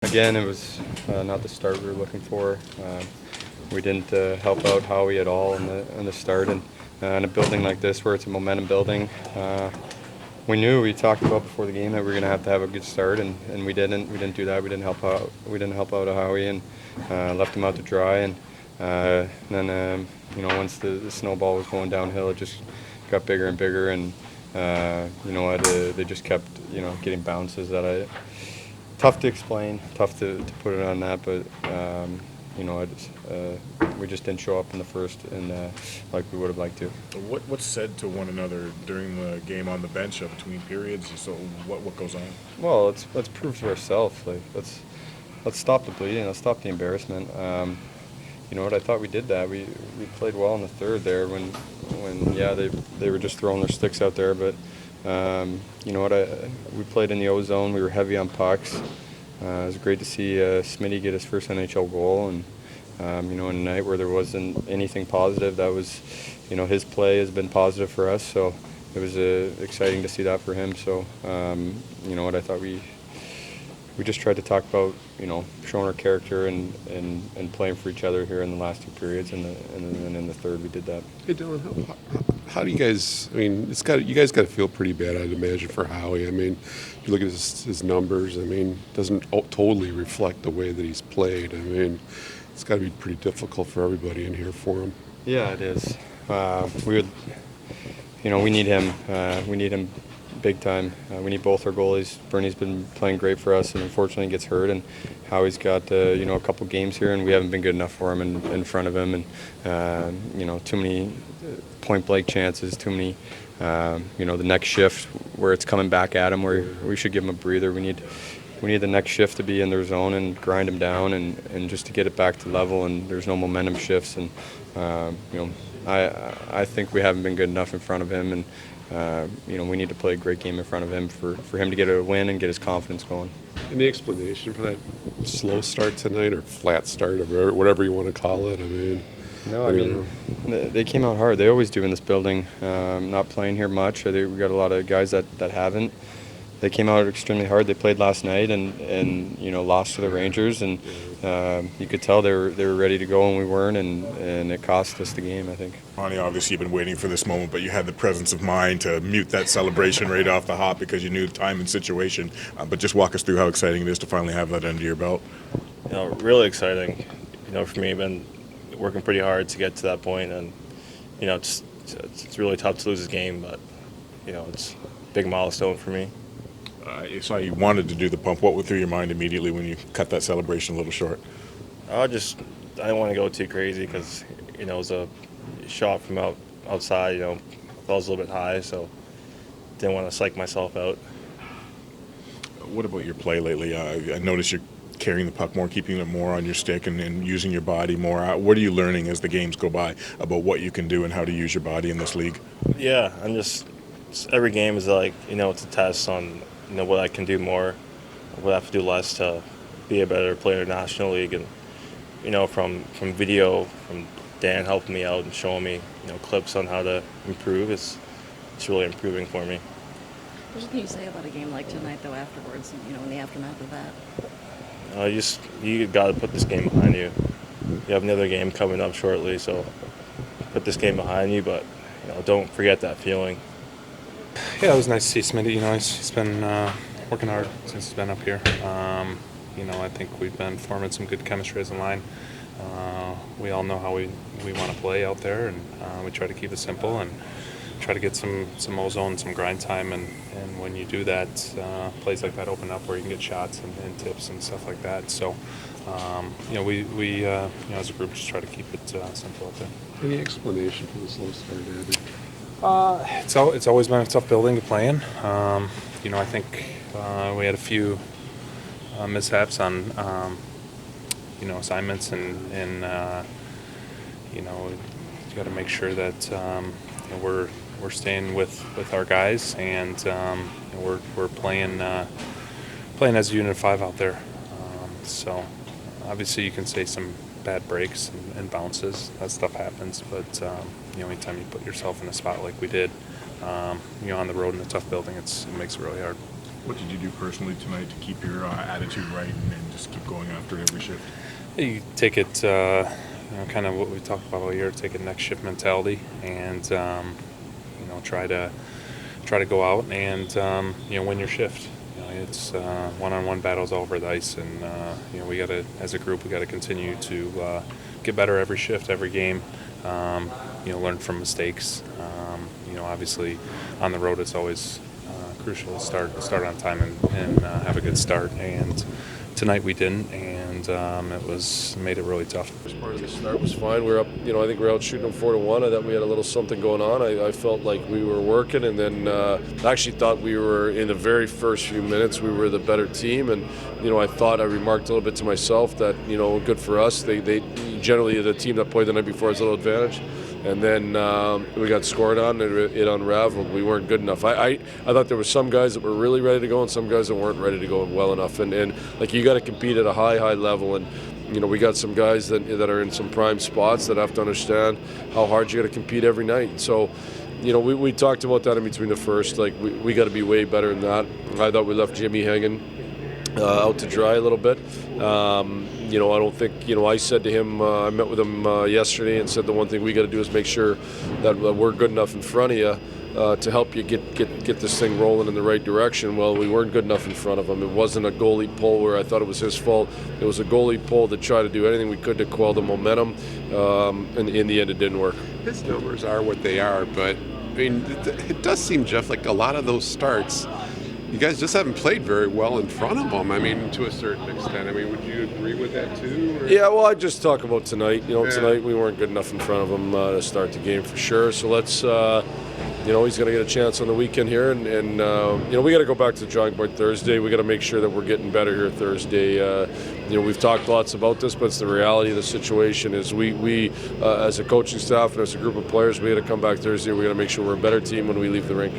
Again, it was not the start we were looking for. We didn't help out Howie at all in the start, and in a building like this where it's a momentum building, we talked about before the game that we were going to have a good start, and we didn't. We didn't do that. We didn't help out. We didn't help out Howie and left him out to dry. And then once the snowball was going downhill, it just got bigger and bigger, and they just kept getting bounces that tough to explain, tough to put it on that, but we just didn't show up in the first, and like we would have liked to. What's said to one another during the game on the bench between periods? So what goes on? Well, let's prove to ourselves. Like let's stop the bleeding. Let's stop the embarrassment. You know what? I thought we did that. We played well in the third there when they were just throwing their sticks out there, but. You know what? We played in the O zone. We were heavy on pucks. It was great to see Smitty get his first NHL goal, and in a night where there wasn't anything positive, that was, his play has been positive for us. So it was exciting to see that for him. So you know what? I thought we just tried to talk about showing our character and playing for each other here in the last two periods, and then in the third we did that. Hey Dylan, how do you guys? I mean, you guys got to feel pretty bad, I'd imagine, for Howie. I mean, if you look at his numbers. I mean, doesn't totally reflect the way that he's played. I mean, it's got to be pretty difficult for everybody in here for him. Yeah, it is. We need him. We need him big time. We need both our goalies. Bernie's been playing great for us, and unfortunately gets hurt. And Howie's got a couple games here, and we haven't been good enough for him in front of him. And too many point blank chances. Too many. The next shift where it's coming back at him, where we should give him a breather. We need the next shift to be in their zone and grind him down, and just to get it back to level. And there's no momentum shifts. And I think we haven't been good enough in front of him, and we need to play a great game in front of him for him to get a win and get his confidence going. Any explanation for that slow start tonight, or flat start, or whatever you want to call it? I mean, no, they came out hard. They always do in this building. Not playing here much. We got a lot of guys that haven't. They came out extremely hard. They played last night and lost to the Rangers, and you could tell they were ready to go, and we weren't, and it cost us the game, I think. Ronnie, obviously you've been waiting for this moment, but you had the presence of mind to mute that celebration right off the hop because you knew the time and situation. But just walk us through how exciting it is to finally have that under your belt. Really exciting. For me, I've been working pretty hard to get to that point, and it's really tough to lose this game, but it's a big milestone for me. You saw you wanted to do the pump. What went through your mind immediately when you cut that celebration a little short? I didn't want to go too crazy because it was a shot from outside. I thought it was a little bit high, so didn't want to psych myself out. What about your play lately? I noticed you're carrying the puck more, keeping it more on your stick, and using your body more. What are you learning as the games go by about what you can do and how to use your body in this league? Yeah, every game is like, it's a test on what I can do more, what I have to do less to be a better player in the National League. And from video, from Dan helping me out and showing me clips on how to improve, it's really improving for me. What can you say about a game like tonight, though, afterwards, in the aftermath of that? You got to put this game behind you. You have another game coming up shortly, so put this game behind you, but don't forget that feeling. Yeah, it was nice to see Smitty. He's been working hard since he's been up here. I think we've been forming some good chemistry as a line. We all know how we want to play out there, and we try to keep it simple and try to get some ozone, some grind time, and when you do that, plays like that open up where you can get shots and tips and stuff like that. So, we as a group just try to keep it simple out there. Any explanation for the slow start, Abby? It's always been a tough building to play in. I think we had a few mishaps on assignments, and you got to make sure that we're staying with our guys, and we're playing as a unit of 5 out there. So obviously you can say some bad breaks and bounces. That stuff happens, but anytime you put yourself in a spot like we did, on the road in a tough building, it makes it really hard. What did you do personally tonight to keep your attitude right and just keep going after it every shift? You take it, kind of what we talked about all year. Take a next shift mentality, and try to go out and win your shift. It's one-on-one battles all over the ice, and we got to, as a group, we got to continue to get better every shift, every game. Learn from mistakes. Obviously, on the road, it's always crucial to start on time and have a good start. And tonight we didn't, and it made it really tough. First part of the start was fine. We were up, I think we were out shooting them 4-1. I thought we had a little something going on. I felt like we were working, and then I actually thought we were, in the very first few minutes, we were the better team. And I thought I remarked a little bit to myself that good for us. They generally, the team that played the night before has a little advantage. And then we got scored on, and it unraveled. We weren't good enough. I thought there were some guys that were really ready to go and some guys that weren't ready to go well enough. And like, you got to compete at a high level. And we got some guys that are in some prime spots that have to understand how hard you got to compete every night. So, we talked about that in between the first. Like, we got to be way better than that. I thought we left Jimmy hanging out to dry a little bit. I don't think, I said to him, I met with him yesterday and said the one thing we got to do is make sure that we're good enough in front of you to help you get this thing rolling in the right direction. Well, we weren't good enough in front of him. It wasn't a goalie pull where I thought it was his fault. It was a goalie pull to try to do anything we could to quell the momentum, and in the end it didn't work. His numbers are what they are, but I mean, it does seem, Jeff, like a lot of those starts, you guys just haven't played very well in front of them. I mean, to a certain extent. I mean, would you agree with that too? Or? Yeah, well, I just talk about tonight. Tonight we weren't good enough in front of him to start the game for sure. So let's, he's going to get a chance on the weekend here, and we got to go back to the drawing board Thursday. We got to make sure that we're getting better here Thursday. We've talked lots about this, but it's the reality of the situation. Is we as a coaching staff and as a group of players, we got to come back Thursday. We got to make sure we're a better team when we leave the rink.